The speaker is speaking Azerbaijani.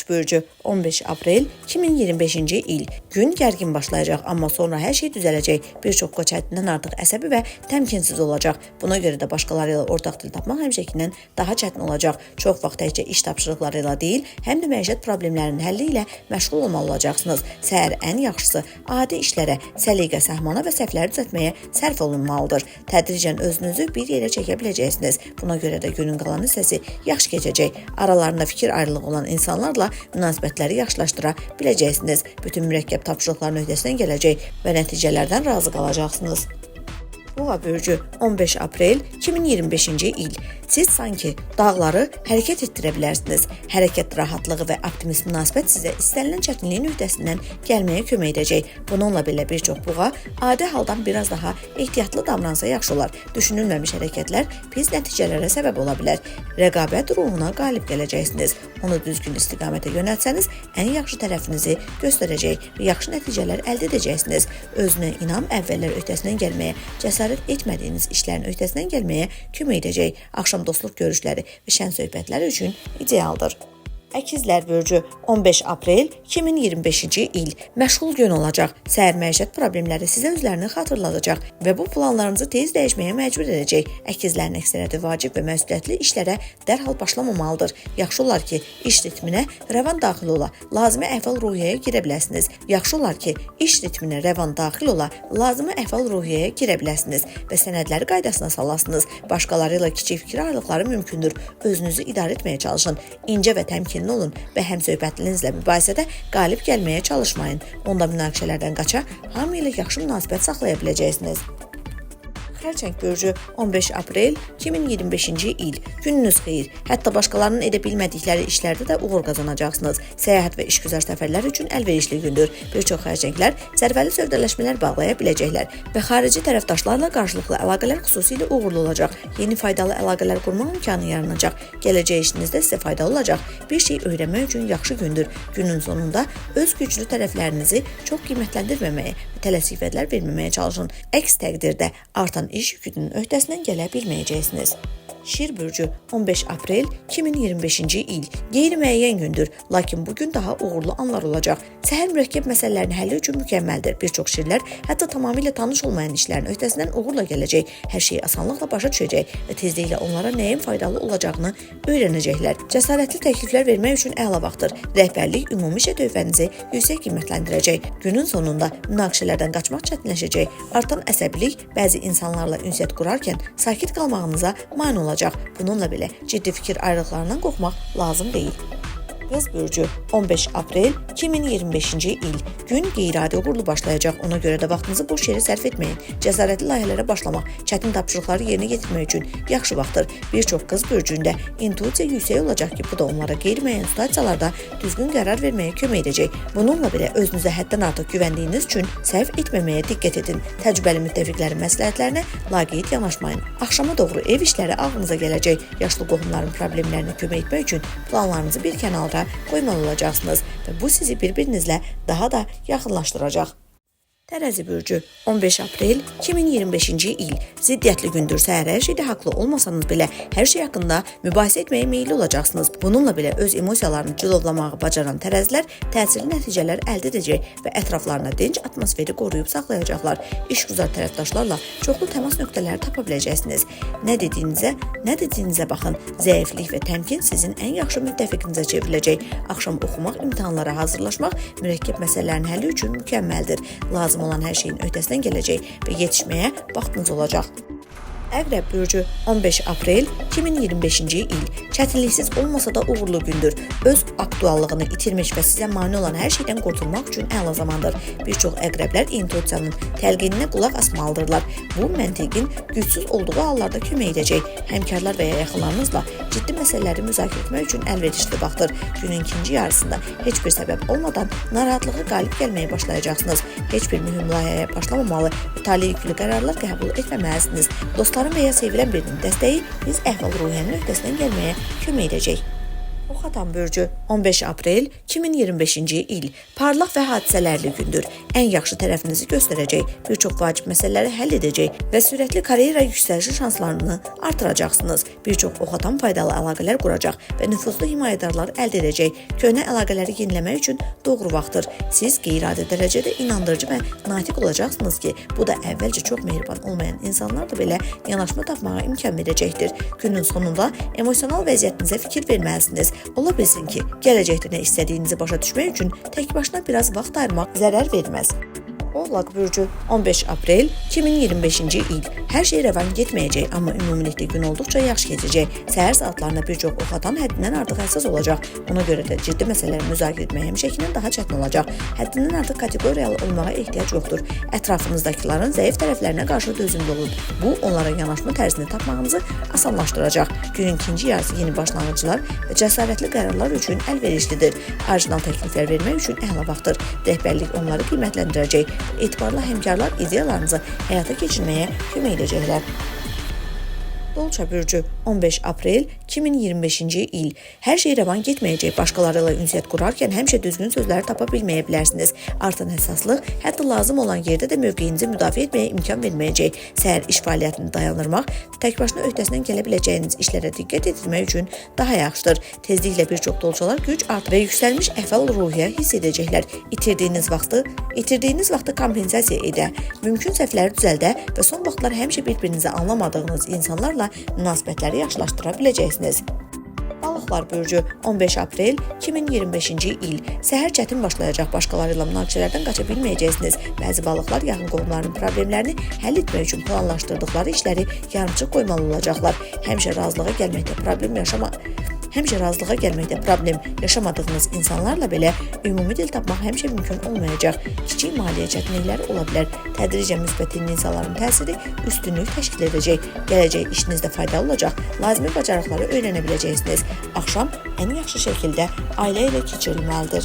Baş bürcü 15 aprel 2025-ci il. Gün gərgin başlayacaq, amma sonra hər şey düzələcək. Bir çox qoç həddindən artıq əsəbi və təmkinsiz olacaq. Buna görə də başqaları ilə ortaq dil tapmaq həmişəkindən daha çətin olacaq. Çox vaxt təkcə iş tapşırıqları ilə deyil, həm də məişət problemlərinin həlli ilə məşğul olmalı olacaqsınız. Səhər ən yaxşısı adi işlərə, səliqə, səhmana və səhvləri düzəltməyə sərf olunmalıdır. Tədricən özünüzü bir yerə çəkə biləcəksiniz. Buna görə də günün qalan hissəsi yaxşı keçəcək. Aralarında fikir ayrılığı olan insanlarla münasibətləri yaxşılaşdıra biləcəksiniz. Bütün mürəkkəb tapşırıqların öhdəsindən gələcək və nəticələrdən razı qalacaqsınız. Boğa bürcü 15 aprel 2025-ci il. Siz sanki dağları hərəkət etdirə bilərsiniz. Hərəkət rahatlığı və optimist münasibət sizə istənilən çətinliyin öhdəsindən gəlməyə kömək edəcək. Bununla belə bir çox boğa adi haldan biraz daha ehtiyatlı davransa yaxşı olar. Düşünülməmiş hərəkətlər pis nəticələrə səbəb ola bilər. Rəqabət ruhuna qalib gələcəksiniz. Onu düzgün istiqamətə yönəltsəniz, ən yaxşı tərəfinizi göstərəcək və yaxşı nəticələr əldə edəcəksiniz. Özünə inam əvvəllər öhdəsindən gəlməyə, cəsarət etmədiyiniz işlərin öhdəsindən gəlməyə kömək edəcək. Axşam dostluq görüşləri və şən söhbətləri üçün idealdır. Əkizlər bürcü 15 aprel 2025-ci il. Məşğul gün olacaq. Səhər məişət problemləri sizə özlərini xatırladacaq və bu planlarınızı tez dəyişməyə məcbur edəcək. Əkizlərin əksəriyyəti vacib və məsuliyyətli işlərə dərhal başlamamalıdır. Yaxşı olar ki, iş ritminə rəvan daxil ola, lazımi əhval-ruhiyyəyə girə biləsiniz. Yaxşı olar ki, iş ritminə rəvan daxil ola, lazımi əhval-ruhiyyəyə girə biləsiniz və sənədləri qaydasına salasınız. Başqaları ilə kiçik fikir ayrılıqları mümkündür. Özünüzü idarə etməyə çalışın. İncə və təmkinli olun və həmsöhbətlinizlə mübahisədə qalib gəlməyə çalışmayın. Onda münaqişələrdən qaça, hamı ilə yaxşı münasibət saxlaya biləcəksiniz. Xərçəng bürcü 15 aprel 2025-ci il. Gününüz xeyir. Hətta başqalarının edə bilmədikləri işlərdə də uğur qazanacaqsınız. Səyahət və işgüzar səfərlər üçün əlverişli gündür. Bir çox xərçənglər zərbəli sövdələşmələr bağlaya biləcəklər və xarici tərəfdaşlarla qarşılıqlı əlaqələr xüsusilə uğurlu olacaq. Yeni faydalı əlaqələr qurmaq imkanı yaranacaq. Gələcək işinizdə sizə faydalı olacaq. Bir şey öyrənmək üçün yaxşı gündür. Günün sonunda öz güclü tərəflərinizi çox qiymətləndirməməyə və tələsik vədlər verməməyə çalışın. Əks təqdirdə artan iş yükünün öhdəsindən gələ bilməyəcəksiniz. Şir bürcü 15 aprel 2025-ci il. Qeyri-müəyyən gündür, lakin bugün daha uğurlu anlar olacaq. Səhər mürəkkəb məsələlərin həlli üçün mükəmməldir. Bir çox şirlər hətta tamamilə tanış olmayan işlərin öhdəsindən uğurla gələcək. Hər şeyi asanlıqla başa düşəcək və tezliklə onlara nəyin faydalı olacağını öyrənəcəklər. Cəsarətli təkliflər vermək üçün əla vaxtdır. Rəhbərlik ümumi işə tövbənizi yüksək qiymətləndirəcək. Günün sonunda münaqişələrdən qaçmaq çətinləşəcək. Artan əsəbilik bəzi insanlarla ünsiyyət qurarkən sakit qalmağınıza mane olacaq. Bununla belə ciddi fikir ayrılıqlarından qorxmaq lazım deyil. Qız bürcü 15 aprel 2025-ci il. Gün qeyri-adi uğurlu başlayacaq. Ona görə də vaxtınızı boş yerə sərf etməyin. Cəsarətli layihələrə başlamaq, çətin tapşırıqları yerinə yetirmək üçün yaxşı vaxtdır. Bir çox qız bürcündə intuisiya yüksək olacaq ki, bu da onlara qeyri-müəyyən situasiyalarda düzgün qərar verməyə kömək edəcək. Bununla belə özünüzə həddən artıq güvəndiyiniz üçün səhv etməməyə diqqət edin. Təcrübəli müttəfiqlərin məsləhətlərinə laqeyd yanaşmayın. Axşama doğru ev işləri ağlınıza gələcək. Yaşlı qohumların problemlərinə kömək etmək üçün planlarınızı bir kənarda qoymalı olacaqsınız və bu sizi bir-birinizlə daha da yaxınlaşdıracaq. Tərəzi bürcü 15 aprel 2025-ci il. Ziddiyyətli gündür. Səhər hər şeydə haqlı olmasanız belə hər şey haqqında mübahisə etməyə meyilli olacaqsınız. Bununla belə öz emosiyalarını cilovlamağı bacaran tərəzilər təsirli nəticələr əldə edəcək və ətraflarına dinc atmosferi qoruyub saxlayacaqlar. İşgüzar tərəfdaşlarla çoxlu təmas nöqtələri tapa biləcəksiniz. Nə dediyinizə baxın. Zəiflik və təmkin sizin ən yaxşı müttəfiqinizə çevriləcək. Axşam oxumaq, imtahanlara hazırlaşmaq mürəkkəb məsələlərin həlli üçün mükəmməldir. Lazım olan hər şeyin öhdəsindən gələcək və yetişməyə vaxtınız olacaq. Əqrəb bürcü 15 aprel 2025-ci il. Çətinliksiz olmasa da uğurlu gündür. Öz aktuallığını itirmiş və sizə mane olan hər şeydən qurtulmaq üçün əla zamandır. Bir çox əqrəblər intuisiyanın təlqininə qulaq asmalıdırlar. Bu, məntiqin gücsüz olduğu hallarda kömək edəcək. Həmkarlar və ya yaxınlarınızla ciddi məsələləri müzakirə etmək üçün əlverişli vaxtdır. Günün ikinci yarısında heç bir səbəb olmadan narahatlığa qalib gəlməyə başlayacaqsınız. Heç bir mühüm layihəyə başlamamalı və tali yüklü qərarlar qəbul etməməlisiniz. Dostların və ya sevilən birinin dəstəyi biz əhval-ruhiyyənin öhdəsindən gəlməyə kömək edəcək. Oxatan bürcü 15 aprel 2025-ci il parlaq və hadisələrli gündür. Ən yaxşı tərəfinizi göstərəcək, bir çox vacib məsələləri həll edəcək və sürətli karyera yüksəlişi şanslarını artıracaqsınız. Bir çox oxatan faydalı əlaqələr quracaq və nüfuzlu himayədarlar əldə edəcək. Köhnə əlaqələri yeniləmək üçün doğru vaxtdır. Siz qeyri-adi dərəcədə inandırıcı və natiq olacaqsınız ki, bu da əvvəlcə çox mehriban olmayan insanlar da belə yanaşma tapmağa imkan verəcəkdir. Günün sonunda emosional vəziyyətinizə fikir verməlisiniz. Ola bilsin ki, gələcəkdə nə istədiyinizi başa düşmək üçün tək başına biraz vaxt ayırmaq zərər verməz. Oğlaq bürcü 15 aprel 2025-ci il. Hər şey rəvan getməyəcək, amma ümumilikdə gün olduqca yaxşı keçəcək. Səhər saatlarında bir çox oxatan həddindən artıq həssas olacaq. Ona görə də ciddi məsələləri müzakirə etmək həmişəkindən daha çətin olacaq. Həddindən artıq kateqoriyalı olmağa ehtiyac yoxdur. Ətrafınızdakilərin zəif tərəflərinə qarşı dözümlü olun. Bu, onların yanaşma tərzini tapmağınızı asanlaşdıracaq. Günün ikinci yarısı yeni başlanğıcılar və cəsarətli qərarlar üçün əlverişlidir. Orijinal təkliflər vermək üçün əhla vaxtdır. Rəhbərlik onları qiymətləndirəcək. Etibarlı həmkarlar ideyalarınızı həyata keçirməyə kömək edəcəklər. Dolça bürcü 15 aprel 2025-ci il. Hər şey rəvan getməyəcək. Başqaları ilə ünsiyyət qurarkən həmişə düzgün sözləri tapa bilməyə bilərsiniz. Artan həssaslıq hətta lazım olan yerdə də mövqeyinizi müdafiə etməyə imkan verməyəcək. Səhər iş fəaliyyətini dayandırmaq, tək başına öhdəsindən gələ biləcəyiniz işlərə diqqət etdirmək üçün daha yaxşıdır. Tezliklə bir çox dolçalar güc artır və yüksəlmiş əhval-ruhiyyə hiss edəcəklər. İtirdiyiniz vaxtı kompensasiya edə, mümkün səhvləri düzəldə və son vaxtlar həmişə bir-birinizi anlamadığınız insanlarla münasibətləri yaxşılaşdıra biləcəksiniz. Balıqlar bürcü 15 aprel 2025-ci il. Səhər çətin başlayacaq, başqaları ilə münaqişələrdən qaça bilməyəcəksiniz. Bəzi balıqlar yaxın qohumlarının problemlərini həll etmək üçün planlaşdırdıqları işləri yarımçıq qoymalı olacaqlar. Həmişə razılığa gəlməkdə problem yaşamadığınız insanlarla belə ümumi dil tapmaq həmişə mümkün olmayacaq. Kiçik maliyyə çətinlikləri ola bilər. Tədricən müsbət insanların təsiri üstünlük təşkil edəcək. Gələcək işinizdə faydalı olacaq. Lazımi bacarıqları öyrənə biləcəksiniz. Axşam ən yaxşı şəkildə ailə ilə keçirilməlidir.